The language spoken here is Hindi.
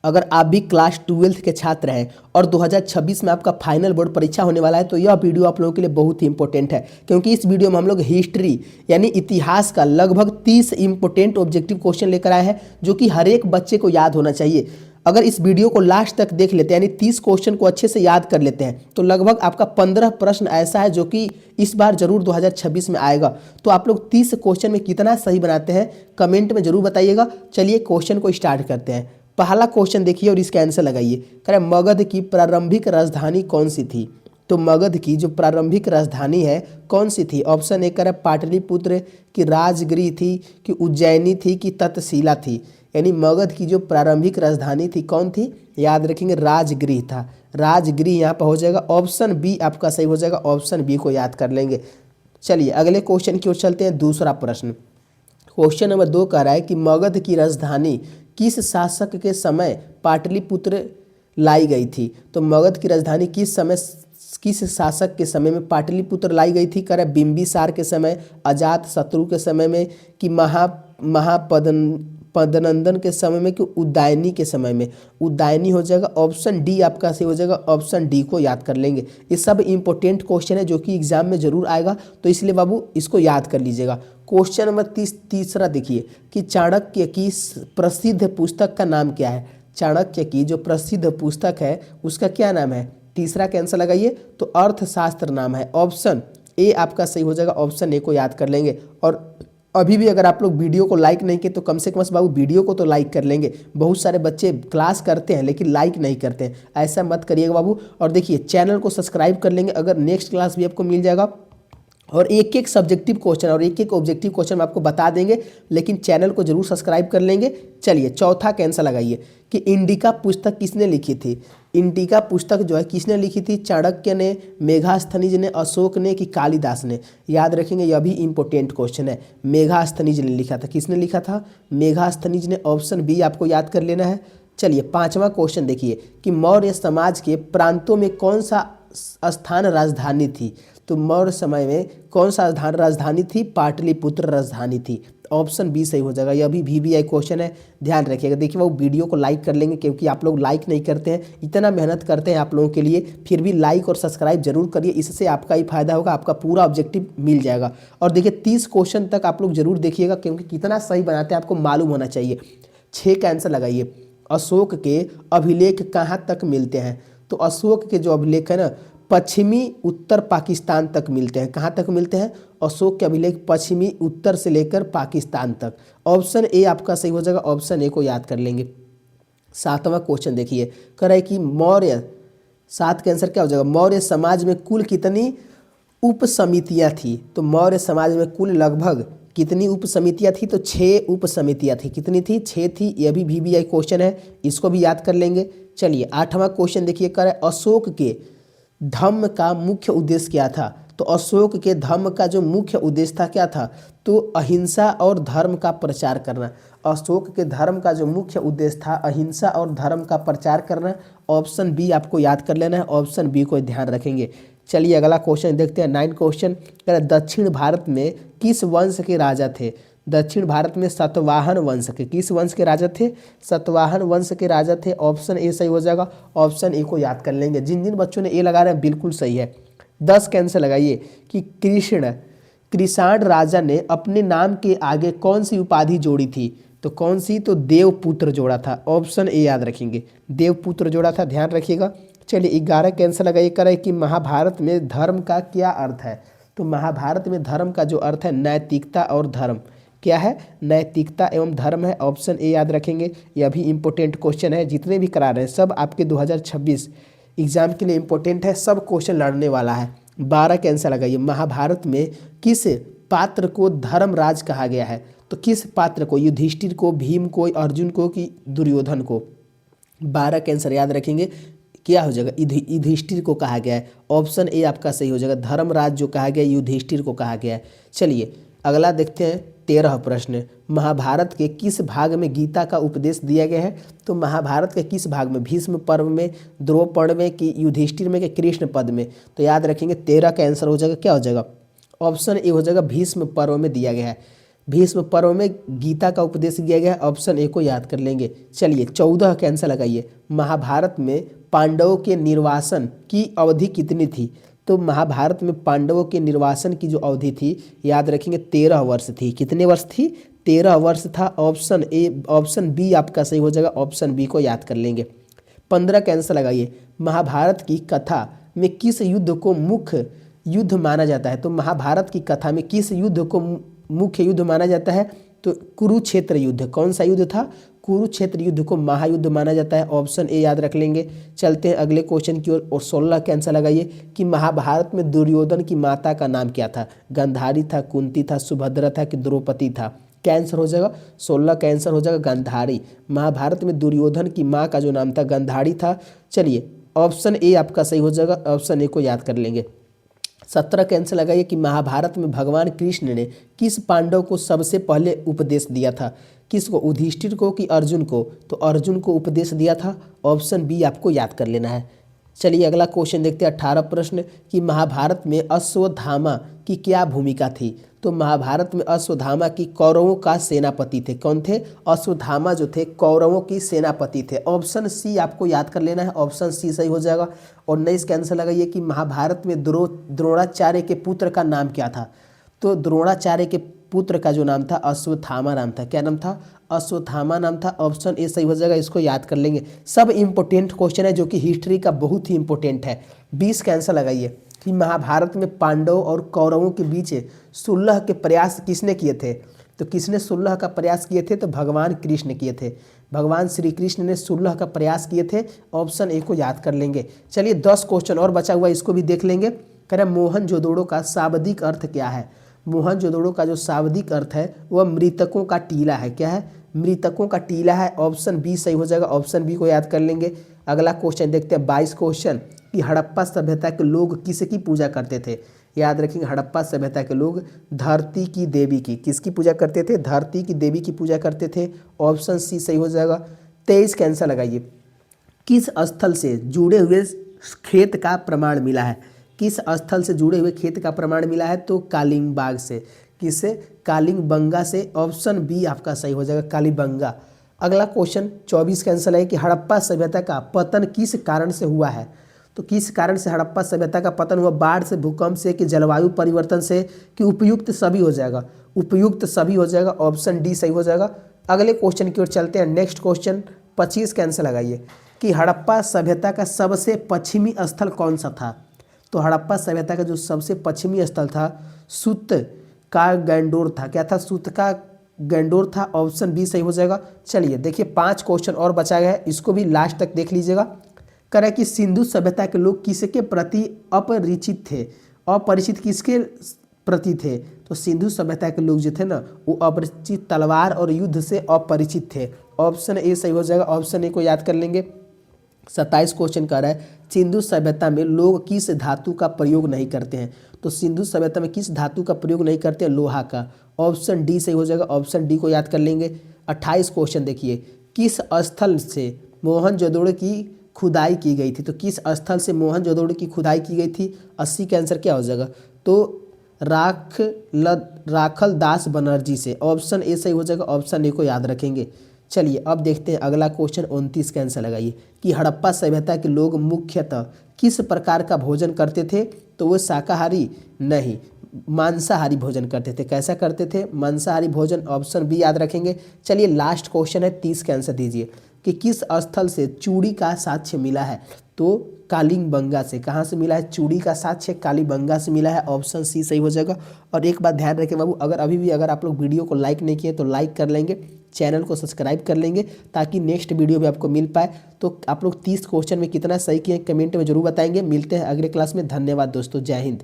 अगर आप भी क्लास 12th के छात्र हैं और 2026 में आपका फाइनल बोर्ड परीक्षा होने वाला है तो यह वीडियो आप लोगों के लिए बहुत ही इंपॉर्टेंट है, क्योंकि इस वीडियो में हम लोग हिस्ट्री यानी इतिहास का लगभग 30 इंपॉर्टेंट ऑब्जेक्टिव क्वेश्चन लेकर आए हैं जो कि हर एक बच्चे को याद होना चाहिए। अगर इस वीडियो को लास्ट तक देख लेते हैं यानी 30 क्वेश्चन को अच्छे से याद कर लेते हैं तो लगभग आपका 15 प्रश्न ऐसा है जो कि इस बार जरूर 2026 में आएगा। तो आप लोग 30 क्वेश्चन में कितना सही बनाते हैं कमेंट में जरूर बताइएगा। चलिए क्वेश्चन को स्टार्ट करते हैं। पहला क्वेश्चन देखिए और इसका आंसर लगाइए। कह रहे हैं मगध की प्रारंभिक राजधानी कौन सी थी? तो मगध की जो प्रारंभिक राजधानी है कौन सी थी? ऑप्शन ए कह रहे हैं पाटलिपुत्र की, राजगृह थी कि उज्जैनी थी कि तक्षशिला थी। यानी मगध की जो प्रारंभिक राजधानी थी कौन थी? याद रखेंगे राजगृह था। राजगृह यहाँ पर हो जाएगा, ऑप्शन बी आपका सही हो जाएगा। ऑप्शन बी को याद कर लेंगे। चलिए अगले क्वेश्चन की ओर चलते हैं। दूसरा प्रश्न, क्वेश्चन नंबर 2 कह रहा है कि मगध की राजधानी किस शासक के समय पाटलिपुत्र लाई गई थी? तो मगध की राजधानी किस शासक के समय में पाटलिपुत्र लाई गई थी? कह रहा है बिंबिसार के समय, अजात शत्रु के समय में कि महापद्नंदन के समय में कि उदयनी के समय में? उदयनी हो जाएगा। ऑप्शन डी आपका सही हो जाएगा। ऑप्शन डी को याद कर लेंगे। ये सब इंपॉर्टेंट क्वेश्चन है जो कि एग्जाम में जरूर आएगा, तो इसलिए बाबू इसको याद कर लीजिएगा। क्वेश्चन नंबर तीसरा देखिए कि चाणक्य की प्रसिद्ध पुस्तक का नाम क्या है? चाणक्य की जो प्रसिद्ध पुस्तक है उसका क्या नाम है? तीसरा का आंसर लगाइए। तो अर्थशास्त्र नाम है। ऑप्शन ए आपका सही हो जाएगा। ऑप्शन ए को याद कर लेंगे। और अभी भी अगर आप लोग वीडियो को लाइक नहीं किए तो कम से कम बाबू वीडियो को तो लाइक कर लेंगे। बहुत सारे बच्चे क्लास करते हैं लेकिन लाइक नहीं करते हैं, ऐसा मत करिएगा बाबू। और देखिए चैनल को सब्सक्राइब कर लेंगे, अगर नेक्स्ट क्लास भी आपको मिल जाएगा। और एक एक सब्जेक्टिव क्वेश्चन और एक एक ऑब्जेक्टिव क्वेश्चन आपको बता देंगे, लेकिन चैनल को जरूर सब्सक्राइब कर लेंगे। चलिए चौथा कैंसर लगाइए कि इंडिका पुस्तक किसने लिखी थी? इंडिका पुस्तक जो है किसने लिखी थी? चाणक्य ने, मेघास्थनीज ने, अशोक ने कि कालिदास ने? याद रखेंगे यह भी इंपॉर्टेंट क्वेश्चन है। मेघास्थनीज ने लिखा था। किसने लिखा था? मेघास्थनीज ने। ऑप्शन बी आपको याद कर लेना है। चलिए पांचवा क्वेश्चन देखिए कि मौर्य समाज के प्रांतों में कौन सा स्थान राजधानी थी? तो मौर्य समय में कौन सा राजधानी थी? पाटलिपुत्र राजधानी थी। ऑप्शन बी सही हो जाएगा। यह भी VVI क्वेश्चन है, ध्यान रखिएगा। देखिए वो वीडियो को लाइक कर लेंगे क्योंकि आप लोग लाइक नहीं करते हैं। इतना मेहनत करते हैं आप लोगों के लिए, फिर भी लाइक और सब्सक्राइब जरूर करिए, इससे आपका ही फायदा होगा, आपका पूरा ऑब्जेक्टिव मिल जाएगा। और देखिए 30 क्वेश्चन तक आप लोग जरूर देखिएगा क्योंकि कितना सही बनाते हैं आपको मालूम होना चाहिए। 6 का आंसर लगाइए। अशोक के अभिलेख कहाँ तक मिलते हैं? तो अशोक के जो अभिलेख है ना पश्चिमी उत्तर पाकिस्तान तक मिलते हैं। कहाँ तक मिलते हैं? अशोक के अभिलेख पश्चिमी उत्तर से लेकर पाकिस्तान तक। ऑप्शन ए आपका सही हो जाएगा। ऑप्शन ए को याद कर लेंगे। 7वां क्वेश्चन देखिए, कह रहा है कि मौर्य, 7 का आंसर क्या हो जाएगा? मौर्य समाज में कुल कितनी उप समितियाँ थी? तो मौर्य समाज में कुल लगभग कितनी उप समितियाँ थी? तो 6 उप समितियाँ थी। कितनी थी? 6 थी। यह भी VVI क्वेश्चन है, इसको भी याद कर लेंगे। चलिए 8वां क्वेश्चन देखिए, कह रहा है अशोक के धम्म का मुख्य उद्देश्य क्या था? तो अशोक के धम्म का जो मुख्य उद्देश्य था क्या था? तो अहिंसा और धर्म का प्रचार करना। अशोक के धर्म का जो मुख्य उद्देश्य था अहिंसा और धर्म का प्रचार करना। ऑप्शन बी आपको याद कर लेना है। ऑप्शन बी को ध्यान रखेंगे। चलिए अगला क्वेश्चन देखते हैं। 9 क्वेश्चन, दक्षिण भारत में किस वंश के राजा थे? दक्षिण भारत में सातवाहन वंश के, किस वंश के राजा थे? सातवाहन वंश के राजा थे। ऑप्शन ए सही हो जाएगा। ऑप्शन ए को याद कर लेंगे। जिन जिन बच्चों ने ए लगा रहे हैं बिल्कुल सही है। 10 का आंसर लगाइए कि कृषाण राजा ने अपने नाम के आगे कौन सी उपाधि जोड़ी थी? तो कौन सी? तो देवपुत्र जोड़ा था। ऑप्शन ए याद रखेंगे, देवपुत्र जोड़ा था, ध्यान रखिएगा। चलिए 11 का आंसर लगाइए। करें कि महाभारत में धर्म का क्या अर्थ है? तो महाभारत में धर्म का जो अर्थ है नैतिकता और धर्म। क्या है? नैतिकता एवं धर्म है। ऑप्शन ए याद रखेंगे। यह भी इंपॉर्टेंट क्वेश्चन है। जितने भी करा रहे हैं सब आपके 2026 एग्जाम के लिए इंपॉर्टेंट है, सब क्वेश्चन लड़ने वाला है। 12 का आंसर लगाइए। महाभारत में किस पात्र को धर्मराज कहा गया है? तो किस पात्र को? युधिष्ठिर को, भीम को, अर्जुन को कि दुर्योधन को? 12 का आंसर याद रखेंगे। क्या हो जाएगा? युधिष्ठिर को कहा गया है। ऑप्शन ए आपका सही हो जाएगा। धर्मराज जो कहा गया युधिष्ठिर को कहा गया है। चलिए अगला देखते हैं। 13 प्रश्न, महाभारत के किस भाग में गीता का उपदेश दिया गया है? तो महाभारत के किस भाग में? भीष्म पर्व में, द्रोपद में कि युधिष्ठिर में कि कृष्ण पद में? तो याद रखेंगे 13 का आंसर हो जाएगा। क्या हो जाएगा? ऑप्शन ए हो जाएगा, भीष्म पर्व में दिया गया है। भीष्म पर्व में गीता का उपदेश दिया गया है, ऑप्शन ए को याद कर लेंगे। चलिए 14 का आंसर लगाइए। महाभारत में पांडवों के निर्वासन की अवधि कितनी थी? तो महाभारत में पांडवों के निर्वासन की जो अवधि थी याद रखेंगे 13 वर्ष थी। कितने वर्ष थी? 13 वर्ष था। ऑप्शन ए, ऑप्शन बी आपका सही हो जाएगा, ऑप्शन बी को याद कर लेंगे। 15 का आंसर लगाइए। महाभारत की कथा में किस युद्ध को मुख्य युद्ध माना जाता है? तो महाभारत की कथा में किस युद्ध को मुख्य युद्ध माना जाता है? तो कुरुक्षेत्र युद्ध। कौन सा युद्ध था? कुरुक्षेत्र युद्ध को महायुद्ध माना जाता है, ऑप्शन ए याद रख लेंगे। चलते हैं अगले क्वेश्चन की ओर और 16 का आंसर लगाइए कि महाभारत में दुर्योधन की माता का नाम क्या था? गांधारी था, कुंती था, सुभद्रा था कि द्रौपदी था? क्या आंसर हो जाएगा? 16 का आंसर हो जाएगा गांधारी। महाभारत में दुर्योधन की माँ का जो नाम था गांधारी था। चलिए ऑप्शन ए आपका सही हो जाएगा, ऑप्शन ए को याद कर लेंगे। 17 का आंसर लगाइए कि महाभारत में भगवान कृष्ण ने किस पांडव को सबसे पहले उपदेश दिया था? किसको? युधिष्ठिर को कि अर्जुन को? तो अर्जुन को उपदेश दिया था, ऑप्शन बी आपको याद कर लेना है। चलिए अगला क्वेश्चन देखते हैं 18 प्रश्न कि महाभारत में अश्वत्थामा की क्या भूमिका थी? तो महाभारत में अश्वत्थामा की कौरवों का सेनापति थे। कौन थे? अश्वत्थामा जो थे कौरवों की सेनापति थे। ऑप्शन सी आपको याद कर लेना है, ऑप्शन सी सही हो जाएगा। और 19 का आंसर लगाइए कि महाभारत में द्रोणाचार्य के पुत्र का नाम क्या था? तो द्रोणाचार्य के पुत्र का जो नाम था अश्वत्थामा नाम था। क्या नाम था? अश्वत्थामा नाम था, ऑप्शन ए सही हो जाएगा। इसको याद कर लेंगे। सब इंपॉर्टेंट क्वेश्चन है जो कि हिस्ट्री का बहुत ही इंपॉर्टेंट है। 20 का आंसर लगाइए कि महाभारत में पांडव और कौरवों के बीच सुलह के प्रयास किसने किए थे? तो किसने सुलह का प्रयास किए थे? तो भगवान कृष्ण किए थे। भगवान श्री कृष्ण ने सुलह का प्रयास किए थे, ऑप्शन ए को याद कर लेंगे। चलिए 10 क्वेश्चन और बचा हुआ, इसको भी देख लेंगे। कह रहे मोहनजोदड़ो का शाब्दिक अर्थ क्या है? मोहनजोदड़ो का जो शाब्दिक अर्थ है वह मृतकों का टीला है। क्या है? मृतकों का टीला है, ऑप्शन बी सही हो जाएगा, ऑप्शन बी को याद कर लेंगे। अगला क्वेश्चन देखते हैं 22 क्वेश्चन कि हड़प्पा सभ्यता के लोग किसकी पूजा करते थे? याद रखेंगे हड़प्पा सभ्यता के लोग धरती की देवी की, किसकी पूजा करते थे? धरती की देवी की पूजा करते थे, ऑप्शन सी सही हो जाएगा। 23 का आंसर लगाइए। किस स्थल से जुड़े हुए खेत का प्रमाण मिला है? किस स्थल से जुड़े हुए खेत का प्रमाण मिला है? तो कालिंगबाग से। किससे? कालिंगबंगा से, ऑप्शन बी आपका सही हो जाएगा, कालीबंगा। अगला क्वेश्चन 24 का आंसर है कि हड़प्पा सभ्यता का पतन किस कारण से हुआ है? तो किस कारण से हड़प्पा सभ्यता का पतन हुआ? बाढ़ से, भूकंप से कि जलवायु परिवर्तन से कि उपयुक्त सभी हो जाएगा? उपयुक्त सभी हो जाएगा, ऑप्शन डी सही हो जाएगा। अगले क्वेश्चन की ओर चलते हैं। नेक्स्ट क्वेश्चन 25 का आंसर लगाइए कि हड़प्पा सभ्यता का सबसे पश्चिमी स्थल कौन सा था? तो हड़प्पा सभ्यता का जो सबसे पश्चिमी स्थल था सुत का गैंडोर था। क्या था? सुत का गैंडोर था, ऑप्शन बी सही हो जाएगा। चलिए देखिए 5 क्वेश्चन और बचा गया है, इसको भी लास्ट तक देख लीजिएगा। कह रहा है कि सिंधु सभ्यता के लोग किसके प्रति अपरिचित थे? अपरिचित किसके प्रति थे? तो सिंधु सभ्यता के लोग जो थे ना वो अपरिचित, तलवार और युद्ध से अपरिचित थे, ऑप्शन ए सही हो जाएगा, ऑप्शन ए को याद कर लेंगे। 27 क्वेश्चन कह रहा है सिंधु सभ्यता में लोग किस धातु का प्रयोग नहीं करते हैं? तो सिंधु सभ्यता में किस धातु का प्रयोग नहीं करते हैं? लोहा का, ऑप्शन डी सही हो जाएगा, ऑप्शन डी को याद कर लेंगे। 28 क्वेश्चन देखिए किस स्थल से मोहनजोदड़ो की खुदाई की गई थी? तो किस स्थल से मोहनजोदड़ो की खुदाई की गई थी? 80 का आंसर क्या हो जाएगा? तो राखल दास बनर्जी से, ऑप्शन ए सही हो जाएगा, ऑप्शन ए को याद रखेंगे। चलिए अब देखते हैं अगला क्वेश्चन 29 का आंसर लगाइए कि हड़प्पा सभ्यता के लोग मुख्यतः किस प्रकार का भोजन करते थे? तो वो शाकाहारी नहीं, मांसाहारी भोजन करते थे। कैसा करते थे? मांसाहारी भोजन, ऑप्शन बी याद रखेंगे। चलिए लास्ट क्वेश्चन है 30 का आंसर दीजिए कि किस स्थल से चूड़ी का साक्ष्य मिला है? तो कालिंगबंगा से। कहाँ से मिला है चूड़ी का साक्ष्य? कालीबंगा से मिला है, ऑप्शन सी सही हो जाएगा। और एक बात ध्यान रखें बाबू, अगर अभी भी अगर आप लोग वीडियो को लाइक नहीं किए तो लाइक कर लेंगे, चैनल को सब्सक्राइब कर लेंगे ताकि नेक्स्ट वीडियो भी आपको मिल पाए। तो आप लोग 30 क्वेश्चन में कितना सही किए कमेंट में जरूर बताएंगे। मिलते हैं अगले क्लास में। धन्यवाद दोस्तों, जय हिंद।